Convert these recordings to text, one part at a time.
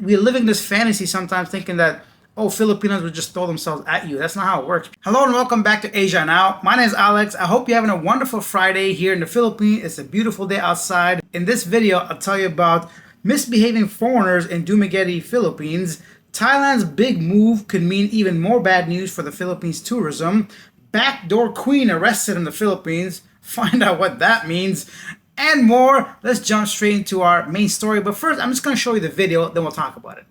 we're living this fantasy sometimes thinking that, oh, Filipinos would just throw themselves at you. That's not how it works. Hello and welcome back to Asia Now. My name is Alex. I hope you're having a wonderful Friday here in the Philippines. It's a beautiful day outside. In this video, I'll tell you about misbehaving foreigners in Dumaguete, Philippines. Thailand's big move could mean even more bad news for the Philippines tourism. Backdoor Queen arrested in the Philippines. Find out what that means. And more. Let's jump straight into our main story. But first, I'm just going to show you the video, then we'll talk about it.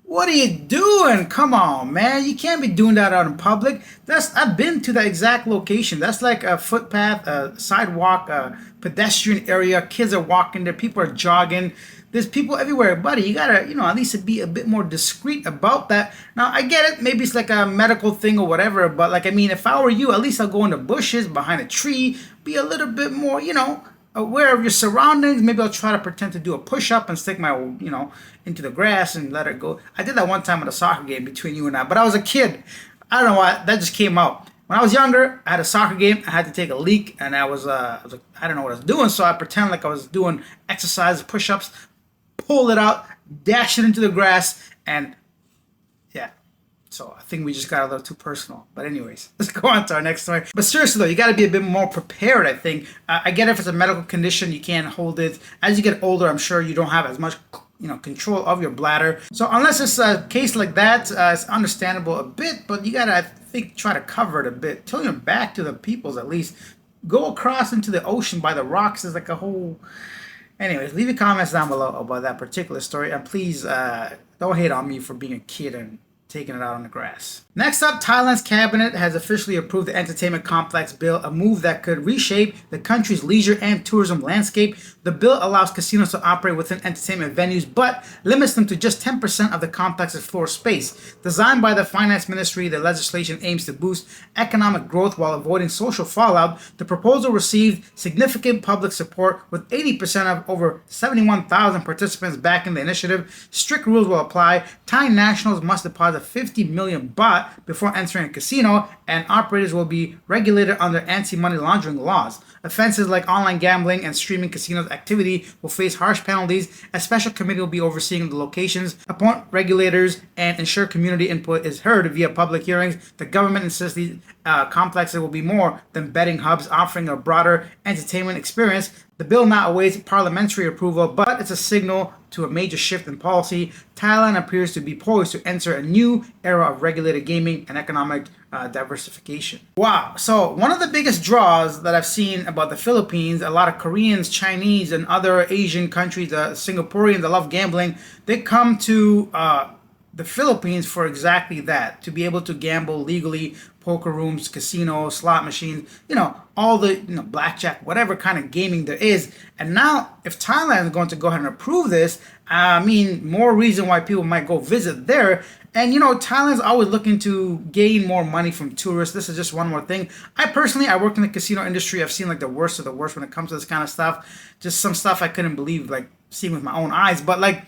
What are you doing? Come on, man. You can't be doing that out in public. I've been to that exact location. That's like a footpath, a sidewalk, a pedestrian area. Kids are walking there. People are jogging. There's people everywhere. Buddy, you gotta, at least be a bit more discreet about that. Now, I get it. Maybe it's like a medical thing or whatever. But if I were you, at least I'll go in the bushes, behind a tree, be a little bit more, aware of your surroundings. Maybe I'll try to pretend to do a push-up and stick my, into the grass and let it go. I did that one time at a soccer game between you and I, but I was a kid. I don't know why, that just came out. When I was younger, I had a soccer game. I had to take a leak, and I was like, I don't know what I was doing, so I pretended like I was doing exercise, push-ups, pulled it out, dashed it into the grass, and yeah. So I think we just got a little too personal. But anyways, let's go on to our next story. But seriously though, you got to be a bit more prepared, I think. I get it if it's a medical condition, you can't hold it. As you get older, I'm sure you don't have as much control of your bladder. So unless it's a case like that, it's understandable a bit, but you got to, I think, try to cover it a bit. Tell your back to the peoples at least. Go across into the ocean by the rocks is like a whole... Anyways, leave your comments down below about that particular story. And please don't hate on me for being a kid and taking it out on the grass. Next up, Thailand's cabinet has officially approved the entertainment complex bill, a move that could reshape the country's leisure and tourism landscape. The bill allows casinos to operate within entertainment venues, but limits them to just 10% of the complex's floor space. Designed by the finance ministry, the legislation aims to boost economic growth while avoiding social fallout. The proposal received significant public support, with 80% of over 71,000 participants backing the initiative. Strict rules will apply. Thai nationals must deposit 50 million baht before entering a casino, and operators will be regulated under anti-money laundering laws. Offenses like online gambling and streaming casinos activity will face harsh penalties. A special committee will be overseeing the locations, appoint regulators, and ensure community input is heard via public hearings. The government insists these complexes will be more than betting hubs, offering a broader entertainment experience. The bill now awaits parliamentary approval, but it's a signal to a major shift in policy. Thailand appears to be poised to enter a new era of regulated gaming and economic diversification. Wow. So one of the biggest draws that I've seen about the Philippines, a lot of Koreans, Chinese, and other Asian countries, Singaporeans that love gambling, they come to the Philippines for exactly that, to be able to gamble legally, poker rooms, casinos, slot machines, all the, blackjack, whatever kind of gaming there is. And now, if Thailand is going to go ahead and approve this, more reason why people might go visit there. And, Thailand's always looking to gain more money from tourists. This is just one more thing. I worked in the casino industry. I've seen like the worst of the worst when it comes to this kind of stuff. Just some stuff I couldn't believe, like seeing with my own eyes. But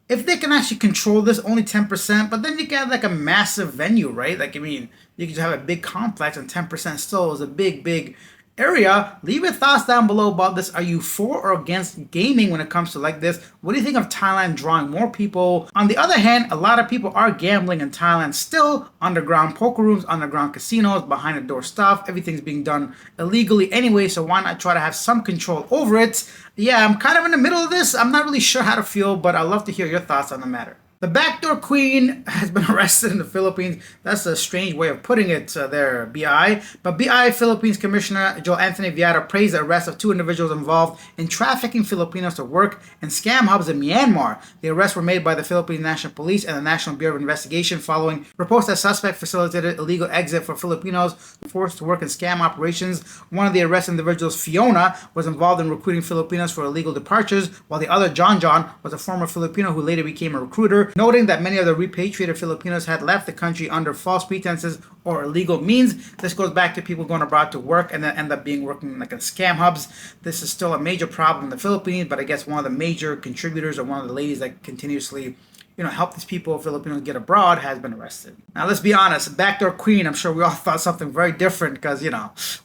if they can actually control this, only 10%, but then you get like a massive venue, right? You can just have a big complex, and 10% still is a big area. Leave your thoughts down below about this. Are you for or against gaming when it comes to like this? What do you think of Thailand drawing more people? On the other hand, a lot of people are gambling in Thailand still. Underground poker rooms, underground casinos, behind the door stuff. Everything's being done illegally anyway, so why not try to have some control over it? Yeah, I'm kind of in the middle of this. I'm not really sure how to feel, but I'd love to hear your thoughts on the matter. The Backdoor Queen has been arrested in the Philippines. That's a strange way of putting it there, BI. But BI Philippines Commissioner Joel Anthony Viata praised the arrest of two individuals involved in trafficking Filipinos to work in scam hubs in Myanmar. The arrests were made by the Philippine National Police and the National Bureau of Investigation following reports that suspect facilitated illegal exit for Filipinos forced to work in scam operations. One of the arrested individuals, Fiona, was involved in recruiting Filipinos for illegal departures, while the other, John, was a former Filipino who later became a recruiter, noting that many of the repatriated Filipinos had left the country under false pretenses or illegal means. This goes back to people going abroad to work and then end up working like in scam hubs. This is still a major problem in the Philippines, but I guess one of the major contributors or one of the ladies that continuously help these people, Filipinos, get abroad, has been arrested. Now, let's be honest, Backdoor Queen, I'm sure we all thought something very different because,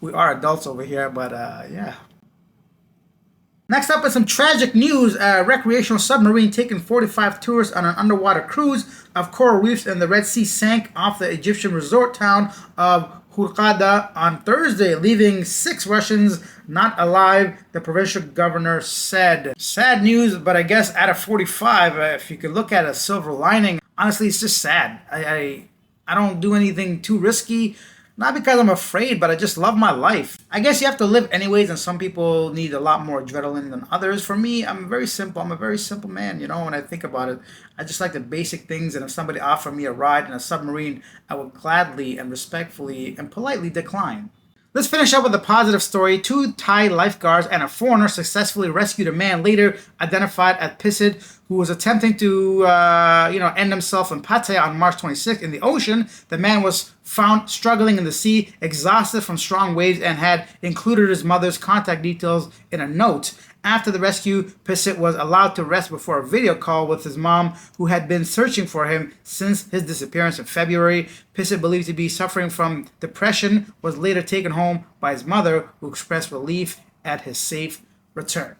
we are adults over here, but yeah. Next up is some tragic news. A recreational submarine taking 45 tourists on an underwater cruise of coral reefs in the Red Sea sank off the Egyptian resort town of Hurghada on Thursday, leaving 6 Russians not alive, the provincial governor said. Sad news, but I guess out of 45, if you could look at a silver lining, honestly, it's just sad. I don't do anything too risky. Not because I'm afraid, but I just love my life. I guess you have to live anyways, and some people need a lot more adrenaline than others. For me, I'm very simple. I'm a very simple man, when I think about it. I just like the basic things, and if somebody offered me a ride in a submarine, I would gladly and respectfully and politely decline. Let's finish up with a positive story. 2 Thai lifeguards and a foreigner successfully rescued a man later identified as Pisit, who was attempting to, end himself in Pattaya on March 26th in the ocean. The man was found struggling in the sea, exhausted from strong waves, and had included his mother's contact details in a note. After the rescue, Pisit was allowed to rest before a video call with his mom, who had been searching for him since his disappearance in February. Pisit, believed to be suffering from depression, was later taken home by his mother, who expressed relief at his safe return.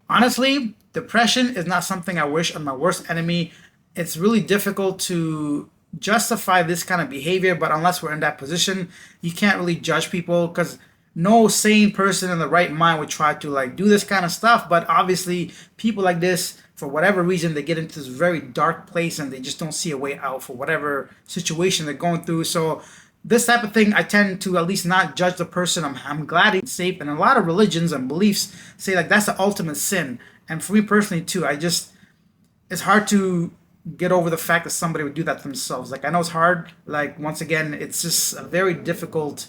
Honestly, depression is not something I wish on my worst enemy. It's really difficult to justify this kind of behavior, but unless we're in that position, you can't really judge people because no sane person in the right mind would try to do this kind of stuff. But obviously, people like this, for whatever reason, they get into this very dark place and they just don't see a way out for whatever situation they're going through. So this type of thing, I tend to at least not judge the person. I'm glad he's safe. And a lot of religions and beliefs say that's the ultimate sin. And for me personally too, it's hard to get over the fact that somebody would do that to themselves. I know it's hard. Once again, it's just a very difficult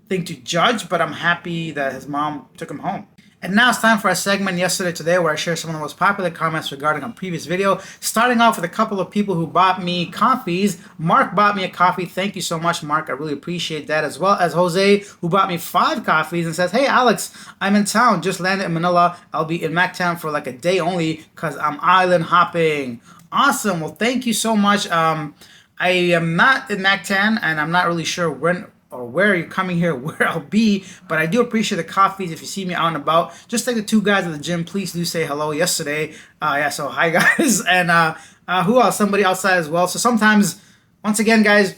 thing to judge, but I'm happy that his mom took him home. And now it's time for a segment Yesterday Today, where I share some of the most popular comments regarding a previous video. Starting off with a couple of people who bought me coffees. Mark bought me a coffee. Thank you so much, Mark. I really appreciate that. As well as Jose, who bought me 5 coffees and says, "Hey Alex, I'm in town. Just landed in Manila. I'll be in MacTown for a day only because I'm island hopping." Awesome. Well, thank you so much. I am not in MacTown, and I'm not really sure when or where you're coming here, where I'll be, but I do appreciate the coffees. If you see me out and about, just like the 2 guys at the gym, please do say hello yesterday. So hi guys. And who else? Somebody outside as well. So sometimes, once again, guys,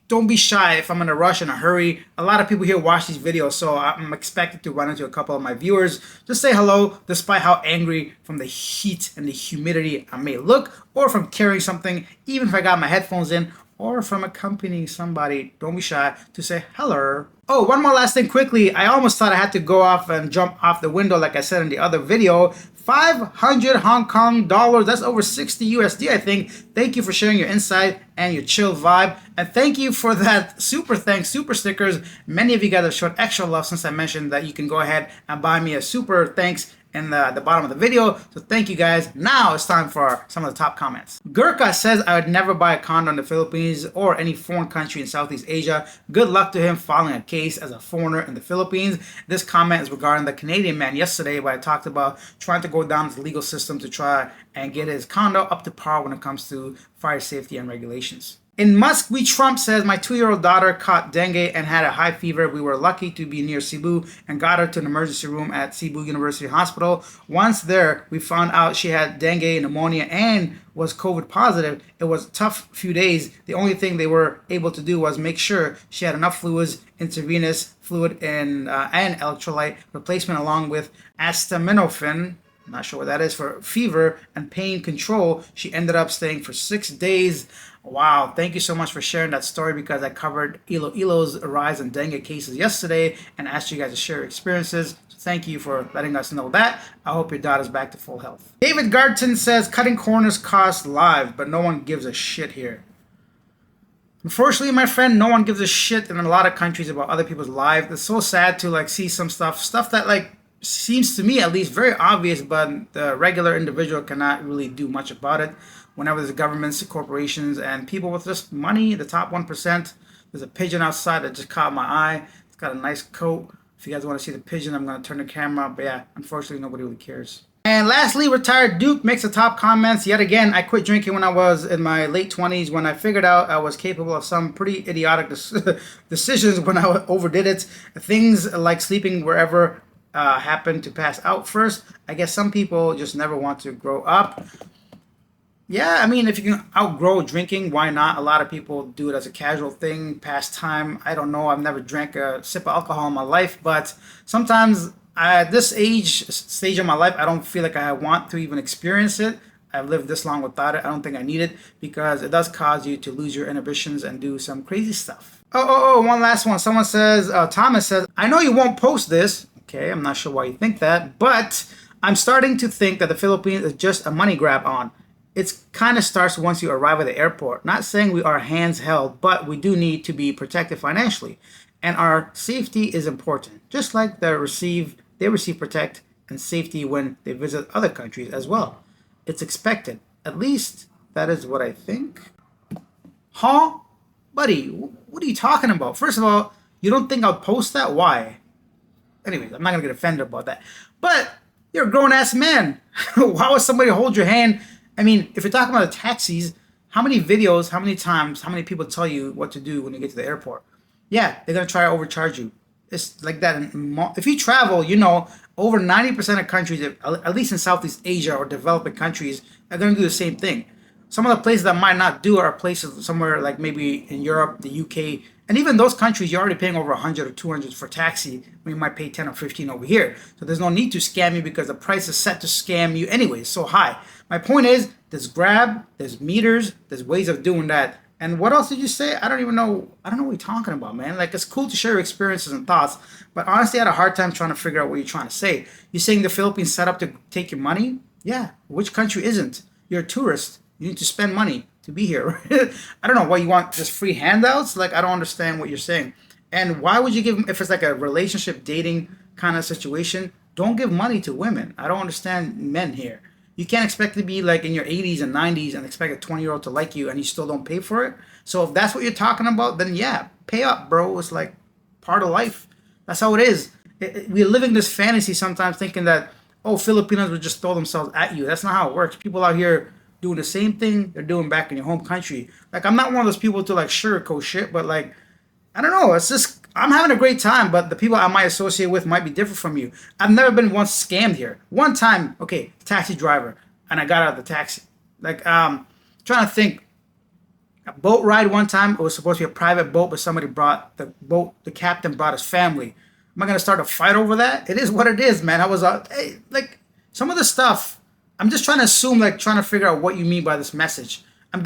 don't be shy if I'm in a rush, in a hurry. A lot of people here watch these videos, so I'm expected to run into a couple of my viewers. Just say hello, despite how angry from the heat and the humidity I may look, or from carrying something, even if I got my headphones in, or from accompanying somebody. Don't be shy to say hello. Oh, one more last thing quickly. I almost thought I had to go off and jump off the window like I said in the other video. 500 Hong Kong dollars. That's over 60 USD, I think. Thank you for sharing your insight and your chill vibe. And thank you for that super thanks, super stickers. Many of you guys have showed extra love since I mentioned that you can go ahead and buy me a super thanks in the bottom of the video. So thank you guys. Now it's time for some of the top comments. Gurkha says, "I would never buy a condo in the Philippines or any foreign country in Southeast Asia. Good luck to him filing a case as a foreigner in the Philippines." This comment is regarding the Canadian man yesterday, where I talked about trying to go down the legal system to try and get his condo up to par when it comes to fire safety and regulations. In Musk We Trump says, "My 2-year-old daughter caught dengue and had a high fever. We were lucky to be near Cebu and got her to an emergency room at Cebu University Hospital. Once there, we found out she had dengue, pneumonia, and was COVID positive. It was a tough few days. The only thing they were able to do was make sure she had enough fluids, intravenous fluid, and electrolyte replacement, along with acetaminophen." not sure what that is, for fever and pain control. She ended up staying for 6 days. Wow, thank you so much for sharing that story, because I covered Iloilo's rise in dengue cases yesterday and asked you guys to share your experiences. So thank you for letting us know that. I hope your daughter's back to full health. David Garton says, cutting corners costs lives, but no one gives a shit here. Unfortunately, my friend, no one gives a shit in a lot of countries about other people's lives. It's so sad to like see some stuff that like seems to me at least very obvious, but the regular individual cannot really do much about it. Whenever there's governments, corporations, and people with just money, the top 1%. There's a pigeon outside that just caught my eye. It's got a nice coat. If you guys want to see the pigeon, I'm going to turn the camera. But yeah, unfortunately, nobody really cares. And lastly, Retired Duke makes the top comments. Yet again, I quit drinking when I was in my late 20s, when I figured out I was capable of some pretty idiotic decisions when I overdid it. Things like sleeping wherever happened to pass out first. I guess some people just never want to grow up. Yeah, I mean, if you can outgrow drinking, why not? A lot of people do it as a casual thing, pastime. I don't know. I've never drank a sip of alcohol in my life, but sometimes at this stage of my life, I don't feel like I want to even experience it. I've lived this long without it. I don't think I need it, because it does cause you to lose your inhibitions and do some crazy stuff. One last one. Someone says, Thomas says, I know you won't post this. Okay, I'm not sure why you think that, but I'm starting to think that the Philippines is just a money grab on. It kind of starts once you arrive at the airport. Not saying we are hands held, but we do need to be protected financially. And our safety is important. Just like they receive protect and safety when they visit other countries as well. It's expected. At least that is what I think. Huh? Buddy, what are you talking about? First of all, you don't think I'll post that? Why? Anyways, I'm not going to get offended about that. But you're a grown-ass man. Why would somebody hold your hand? I mean, if you're talking about the taxis, how many videos, how many times, how many people tell you what to do when you get to the airport? Yeah, they're going to try to overcharge you. It's like that. If you travel, you know, over 90% of countries, at least in Southeast Asia or developing countries, are going to do the same thing. Some of the places that might not do are places somewhere like maybe in Europe, the UK, and even those countries, you're already paying over 100 or 200 for taxi when you might pay 10 or 15 over here. So there's no need to scam you, because the price is set to scam you anyway, so high. My point is, there's Grab, there's meters, there's ways of doing that. And what else did you say? I don't know what you're talking about, man. Like, it's cool to share your experiences and thoughts, but honestly, I had a hard time trying to figure out what you're trying to say. You're saying the Philippines set up to take your money? Yeah. Which country isn't? You're a tourist. You need to spend money to be here. I don't know why you want just free handouts. Like, I don't understand what you're saying. And why would you give, if it's like a relationship dating kind of situation, don't give money to women. I don't understand men here. You can't expect to be like in your 80s and 90s and expect a 20-year-old to like you and you still don't pay for it. So if that's what you're talking about, then yeah, pay up, bro. It's like part of life. That's how it is. We're living this fantasy sometimes thinking that, oh, Filipinos would just throw themselves at you. That's not how it works. People out here doing the same thing they're doing back in your home country. Like, I'm not one of those people to like sugarcoat shit, but like, I don't know. It's just, I'm having a great time, but the people I might associate with might be different from you. I've never been once scammed here. One time, okay, taxi driver, and I got out of the taxi. Like, trying to think. A boat ride one time. It was supposed to be a private boat, but somebody brought the boat. The captain brought his family. Am I gonna start a fight over that? It is what it is, man. I was like, some of the stuff. I'm just trying to assume, like, trying to figure out what you mean by this message. I'm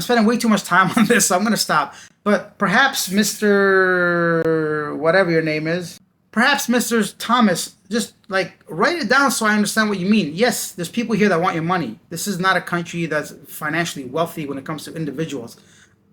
spending way too much time on this, so I'm gonna stop. But perhaps Mr. whatever your name is, perhaps Mr. Thomas, just like write it down so I understand what you mean. Yes, there's people here that want your money. This is not a country that's financially wealthy when it comes to individuals.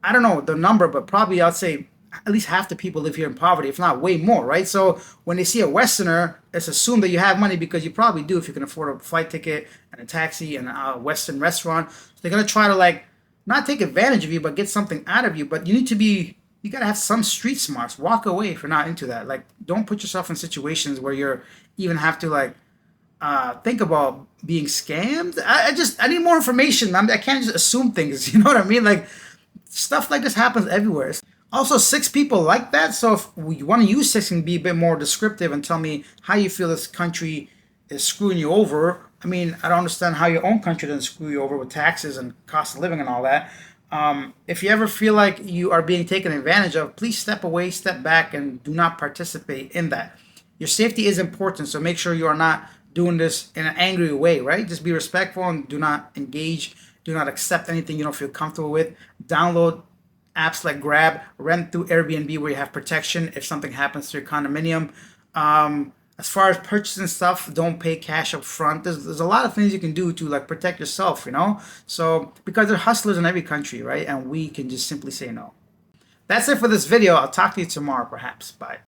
I don't know the number, but probably I'd say at least half the people live here in poverty, if not way more, right? So when they see a Westerner, it's assumed that you have money, because you probably do if you can afford a flight ticket and a taxi and a Western restaurant. So they're gonna try to like not take advantage of you, but get something out of you. But you gotta have some street smarts. Walk away if you're not into that. Like, don't put yourself in situations where you're even have to like think about being scammed. I need more information. I can't just assume things. You know what I mean? Like, stuff like this happens everywhere. Also, 6 people like that. So if you want to use 6 and be a bit more descriptive and tell me how you feel this country is screwing you over. I mean, I don't understand how your own country doesn't screw you over with taxes and cost of living and all that. If you ever feel like you are being taken advantage of, please step away, step back, and do not participate in that. Your safety is important, so make sure you are not doing this in an angry way, right? Just be respectful and do not engage, do not accept anything you don't feel comfortable with. Download apps like Grab, rent through Airbnb where you have protection if something happens to your condominium. As far as purchasing stuff, don't pay cash up front. There's a lot of things you can do to like protect yourself, you know? So because there are hustlers in every country, right? And we can just simply say no. That's it for this video. I'll talk to you tomorrow perhaps. Bye.